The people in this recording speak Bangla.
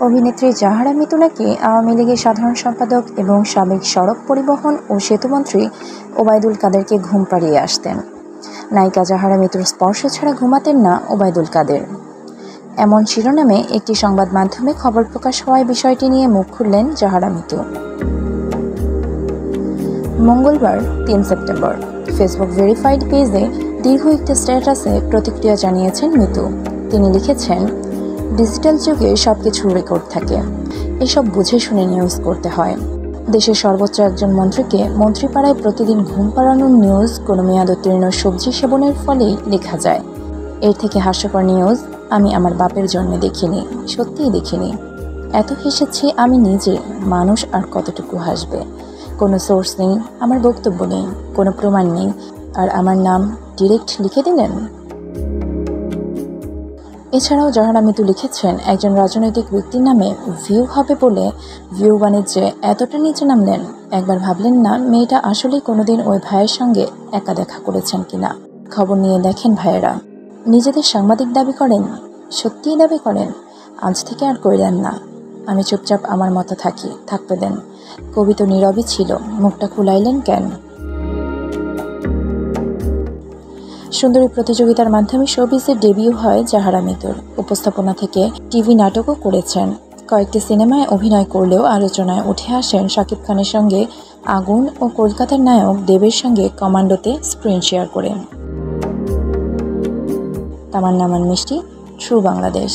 অভিনেত্রী জাহারা মিতু নাকি আওয়ামী লীগের সাধারণ সম্পাদক এবং সাবেক সড়ক পরিবহন ও সেতুমন্ত্রী ওবায়দুল কাদেরকে ঘুম পাড়িয়ে আসতেন। নায়িকা জাহারা মিতুর স্পর্শ ছাড়া ঘুমাতেন না ওবায়দুল কাদের। এমন শিরোনামে একটি সংবাদ মাধ্যমে খবর প্রকাশ হওয়ায় বিষয়টি নিয়ে মুখ খুললেন জাহারা মিতু। মঙ্গলবার ৩ সেপ্টেম্বর ফেসবুক ভেরিফাইড পেজে দীর্ঘ একটি স্ট্যাটাসে প্রতিক্রিয়া জানিয়েছেন মিতু। তিনি লিখেছেন, ডিজিটাল যুগে সবকিছু রেকর্ড থাকে, এসব বুঝে শুনে নিউজ করতে হয়। দেশের সর্বোচ্চ একজন মন্ত্রীকে মন্ত্রীপাড়ায় প্রতিদিন ঘুম পাড়ানোর নিউজ কোনো মেয়াদোত্তীর্ণ সবজি সেবনের ফলেই লেখা যায়। এর থেকে হাস্যকর নিউজ আমি আমার বাপের জন্মে দেখিনি, সত্যিই দেখিনি। এত হেসেছি আমি নিজে, মানুষ আর কতটুকু হাসবে। কোনো সোর্স নেই, আমার বক্তব্য নেই, কোনো প্রমাণ নেই, আর আমার নাম ডিরেক্ট লিখে দিলেন। এছাড়াও জাহারা মিতু লিখেছেন, একজন রাজনৈতিক ব্যক্তির নামে ভিউ হবে বলে ভিউ বাণিজ্যে এতটা নিচে নামলেন। একবার ভাবলেন না মেয়েটা আসলেই কোনোদিন ওই ভাইয়ের সঙ্গে একা দেখা করেছেন কিনা? খবর নিয়ে দেখেন ভাইয়েরা, নিজেদের সাংবাদিক দাবি করেন, সত্যিই দাবি করেন। আজ থেকে আর কইলেন না। আমি চুপচাপ আমার মতো থাকি, থাকতে দেন। কবি তো নীরবই ছিল, মুখটা খুলাইলেন কেন? সুন্দরী প্রতিযোগিতার মাধ্যমে শোবিজে ডেবিউ হয় জাহারা মিতুর। উপস্থাপনা থেকে টিভি নাটকও করেছেন। কয়েকটি সিনেমায় অভিনয় করলেও আলোচনায় উঠে আসেন শাকিব খানের সঙ্গে আগুন ও কলকাতার নায়ক দেবের সঙ্গে কমান্ডোতে স্ক্রিন শেয়ার করে। তামান্না মিষ্টি, ট্রু বাংলাদেশ।